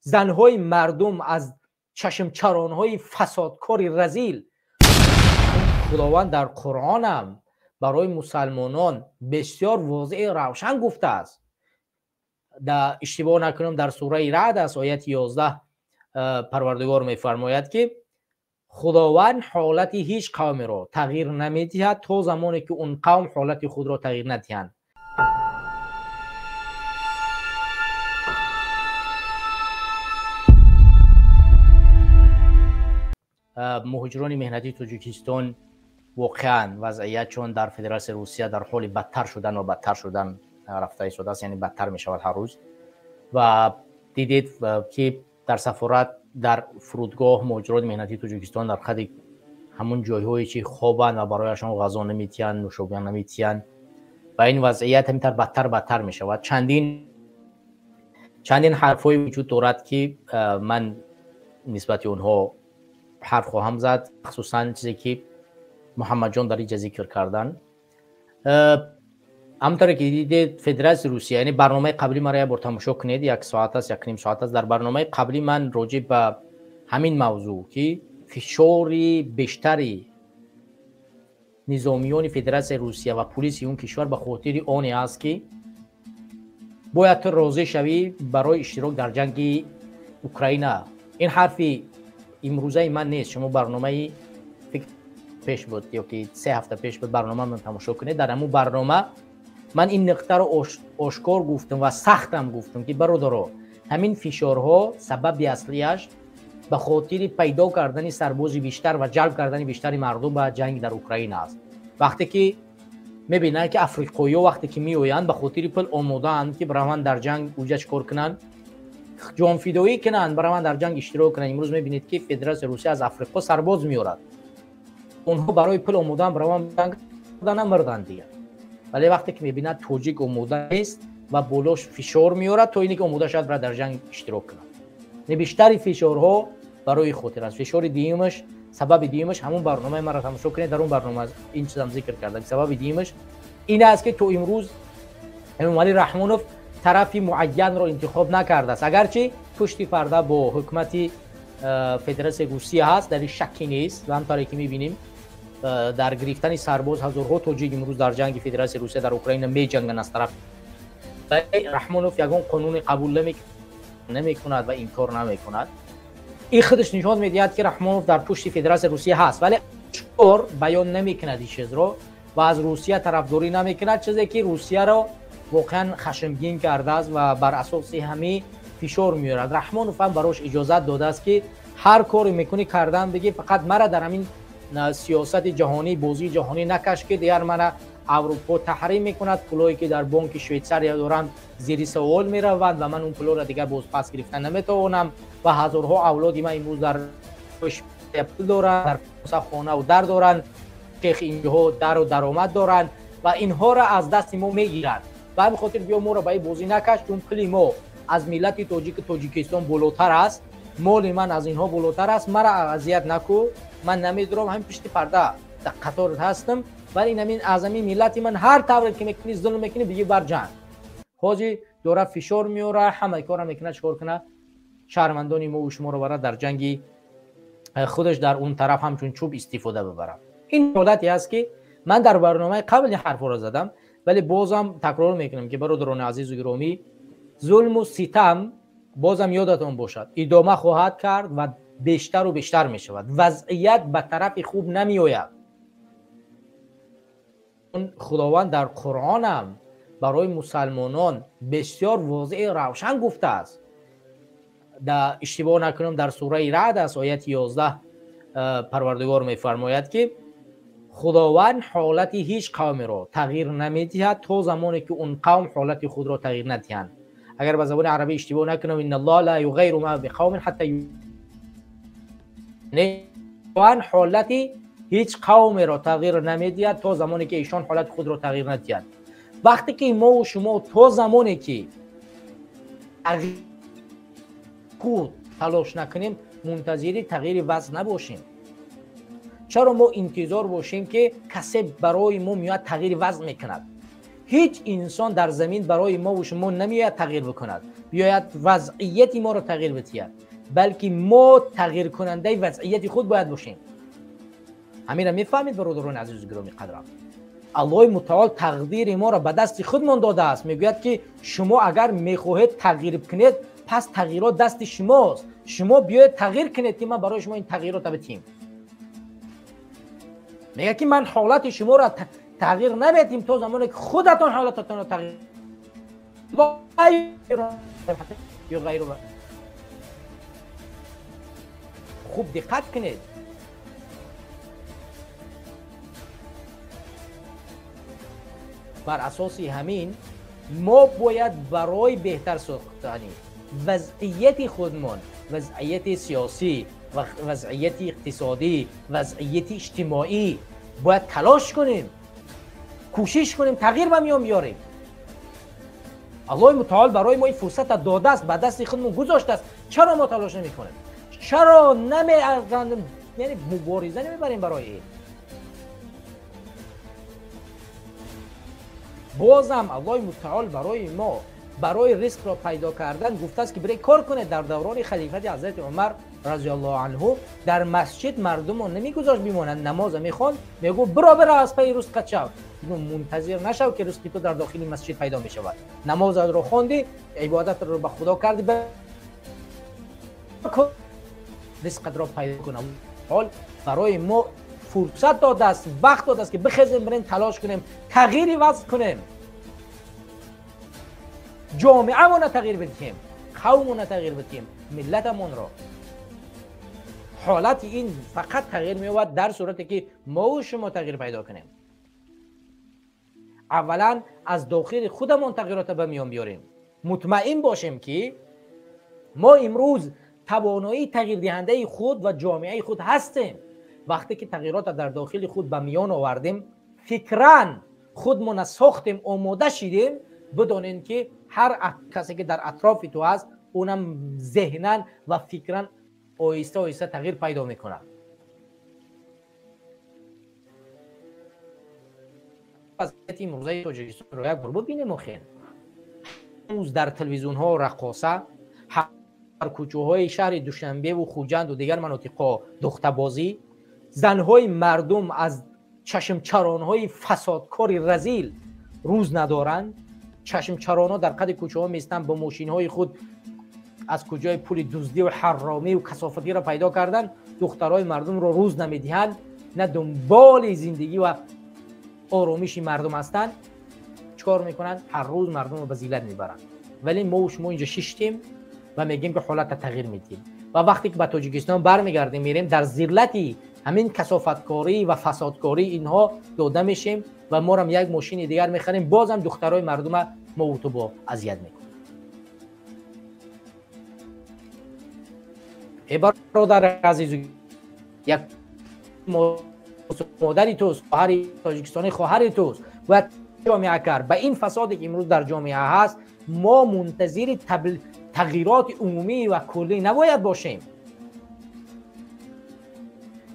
زنهای مردم از چشم چرانهای فسادکار رذیل. خداوند در قرآن هم برای مسلمانان بسیار واضح روشن گفته است. در اشتباه نکنم در سوره رعد است آیت 11 پروردگار میفرماید که خداوند حالت هیچ قومی را تغییر نمیدهد تا زمانی که اون قوم حالت خود را تغییر ندهند. مهاجران مهنتی تاجیکستان واقعا وضعیتشون در فدراسیون روسیه در حال بدتر شدن و بدتر شدن رفته ایستاده است، یعنی بدتر می شود هر روز. و دیدید که در سفارت در فرودگاه مهاجران مهنتی تاجیکستان در خط همون جایهایی که خوابند و برایشان غذا نمیتین، نوشابه نمیتین و این وضعیت همینطور بدتر می شود. چندین حرفای وجود دارد که من نسبت اونها حرف خواهم زد، خصوصا چیزی که محمد جان در اینجا ذکر کردن. همونطور که دیدید فدراسیون روسیه، یعنی برنامه قبلی مرا بار تماشا کنید، 1 ساعت است، 1.5 ساعت است. در برنامه قبلی من راجع به همین موضوع که فشار بیشتری نظامیان فدراسیون روسیه و پلیس اون کشور به خاطر آن است که باید تو راضی شوی برای اشتراک در جنگ اوکراین. این حرفی امروزه من نیست، شما برنامه فکر پیش بود یا که 3 هفته پیش بود برنامه من تماشا کنید. در همون برنامه من این نقطه رو آشکار گفتم و سختم گفتم که برادرها همین فشارها سبب اصلیش به خاطر پیدا کردن سرباز بیشتر و جلب کردن بیشتر مردم به جنگ در اوکراین است. وقتی که میبینن که افریقایی‌ها وقتی که میآیند به خاطر پل آماده‌اند که برای در جنگ اونجا چیکار کنن، جان فدایی کنن، برای در جنگ اشتراک کنن. امروز میبینید که فدراسیون روسیه از افریقا سرباز میارد، اونها برای پل آماده‌اند، برای جنگ مردن دیگه. ولی وقتی که میبیند توجیک آماده نیست و بالاش فشار میارد تا اینی که آماده شد برای در جنگ اشتراک کنه. بیشتری فشارها برای خاطر است. فشار دیمش، سبب دیمش همون برنامه ما را تماشا کنید، در اون برنامه این چیزام ذکر کردم. سبب دیمش این است که تو امروز امامعلی رحمانوف طرفی معین را انتخاب نکرده است، اگرچه پشت پرده با حکومت فدراسیون روسیه هست، در شکی نیست. و همطوری که میبینیم در گرفتن سرباز هزارها تاجیک امروز در جنگ فدراسیون روسیه در اوکراین میجنگند از طرف رحمانوف. یگان قانون قبول نمیکند و انکار نمیکند. این خودش نشان میدهد که رحمانوف در پشت فدراسیون روسیه هست، ولی اشکار بیان نمیکند این چیز رو و از روسیه طرفداری نمیکند، چیزی که روسیه را واقعا خشمگین کرده است و بر اساس همین فشار میارد. رحمانوف هم براش اجازه داده است که هر کاری میکنی کردن بگی، فقط مرا در همین سیاست جهانی، بازی جهانی نکش که دیگر من اروپا تحریم میکند، پولایی که در بانک شویتزاریا دارن زیر سوال میروند و من اون پولا را دیگر باز پس گرفتن نمیتوانم و هزارها اولادی من امروز در پول دارن، در خانه و در دارن، شیخ اینها در و درآمد دارن و اینها را از دست ما میگیرند. و همین خاطر بیا ما را به بازی نکش، چون پول ما از ملت تاجیکستان بالاتر است، مال من از اینها بالاتر است، مرا اذیت نکو. من نمیدونم، همین پشت پرده در قطار هستم، ولی همین اعظمی ملت من هر طوری که میکنی ظلم میکنی بگی بر جنگ. حاجی داره فشار میاره، همه کارا میکنه، چیکار کنه؟ شهروندان ما و شما رو برای در جنگی خودش در اون طرف همچون چوب استفاده ببره. این حالتی است که من در برنامه قبل حرفا رو زدم، ولی بازم تکرار میکنم که برادران عزیز و گرامی، ظلم و ستم بازم یادتون باشد ادامه خواهد کرد و بیشتر و بیشتر می شود. وضعیت به طرف خوب نمی آید. خداوند در قرآن هم برای مسلمانان بسیار واضح روشن گفته است. در اشتباه نکنم در سوره رعد است آیت 11 پروردگار می فرماید که خداوند حالت هیچ قومی را تغییر نمیدهد تا زمانی که اون قوم حالت خود را تغییر ندهند. اگر به زبان عربی اشتباه نکنم، ان الله لا یغیر ما بقوم حتی خداوند حالت هیچ قومی را تغییر نمیدهد تا زمانی که ایشان حالت خود را تغییر ندهند. وقتی که ما و شما تا زمانی که خود تلاش نکنیم منتظر تغییر وضع نباشیم. چرا ما انتظار باشیم که کسی برای ما میاد تغییر وضع میکند؟ هیچ انسان در زمین برای ما و شما نمیاید تغییر بکند، بیاید وضعیت ما رو تغییر بتید، بلکه ما تغییر کننده وضعیت خود باید باشیم. همین را میفهمید برادران عزیز و گرامی قدرم. الله متعال تقدیر ما را به دست خودمان داده است. میگوید که شما اگر میخواهید تغییر کنید، پس تغییرات دست شماست. شما بیاید تغییر کنید که ما برای شما این تغییرات بدیم. میگه که من حالت شما را تغییر نمیدیم تا زمانی که خودتان حالتتان را تغییر یا غیر. خوب دقت کنید. بر اساس همین ما باید برای بهتر ساختن وضعیت خودمان، وضعیت سیاسی و وضعیت اقتصادی، وضعیت اجتماعی باید تلاش کنیم، کوشش کنیم، تغییر به میان بیاریم. الله متعال برای ما این فرصت داده است، به دست خودمون گذاشته است. چرا ما تلاش نمی‌کنیم؟ چرا یعنی مبارزه نمیبریم برای این؟ بازم الله متعال برای ما برای رزق را پیدا کردن گفته است که برای کار کنه. در دوران خلیفت حضرت عمر رضی الله عنه در مسجد مردم نمیگذاشت بمانند، نماز میخوان، میگو برو از پی رزقت شو، منتظر نشو که رزق تو در داخل مسجد پیدا میشود. نماز رو خواندی، عبادت رو به خدا کردی، رزقت را پیدا کنم. حال برای ما فرصت داده است، وقت داده است که بخیزیم بریم تلاش کنیم، تغییری وضع کنیم، جامعه ما تغییر بدیم، قوم تغییر بدیم، ملتمون را. حالت این فقط تغییر می‌یابد در صورتی که ما و شما تغییر پیدا کنیم. اولا از داخل خودمون تغییرات به میان بیاریم، مطمئن باشیم که ما امروز توانایی تغییر دهنده خود و جامعه خود هستیم. وقتی که تغییرات در داخل خود به میان آوردیم، فکراً خودمون ساختیم، آماده شدیم، بدانید که هر کسی که در اطراف تو هست اونم ذهناً و فکراً آهسته آهسته تغییر پیدا میکنه. از امروزه تاجیکستان رو یک بار ببینیم. امروز در تلویزیون ها رقاصه، در کوچه های شهر دوشنبه و خوجند و دیگر مناطق دخته‌بازی، زنهای مردم از چشم چران های فسادکار رذیل روز ندارند. چشم چران ها در قد کوچه ها میستن، با ماشین های خود از کجای پول دزدی و حرامی و کثافتی را پیدا کردن، دخترای مردم را روز نمیدهند، نه دنبال زندگی و آرامش مردم هستند. چیکار میکنن؟ هر روز مردم رو به ذلت میبرند. ولی ما و شما اینجا ششتیم و میگیم که حالت تغییر میدیم، و وقتی که به تاجیکستان برمیگردیم میریم در ذلتی همین کثافتکاری و فسادکاری اینها داده میشیم و ما هم یک ماشین دیگر میخریم، بازم دخترای مردم ما و تو با اذیت میکنیم. ای برادر عزیز، یک مادری توست، خواهر تاجیکستانی خواهر توست و جامعه کرد به این فسادی که امروز در جامعه هست، ما منتظر تغییرات عمومی و کلی نباید باشیم.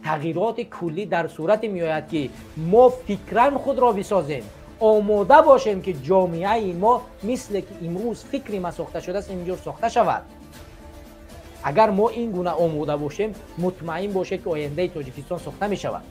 تغییرات کلی در صورت میآید که ما فکراً خود را بسازیم، آماده باشیم که جامعه ما مثل که امروز فکری ما ساخته شده است اینجور ساخته شود. اگر ما این گونه آماده باشیم، مطمئن باشه که آینده تاجیکستان ساخته می شود.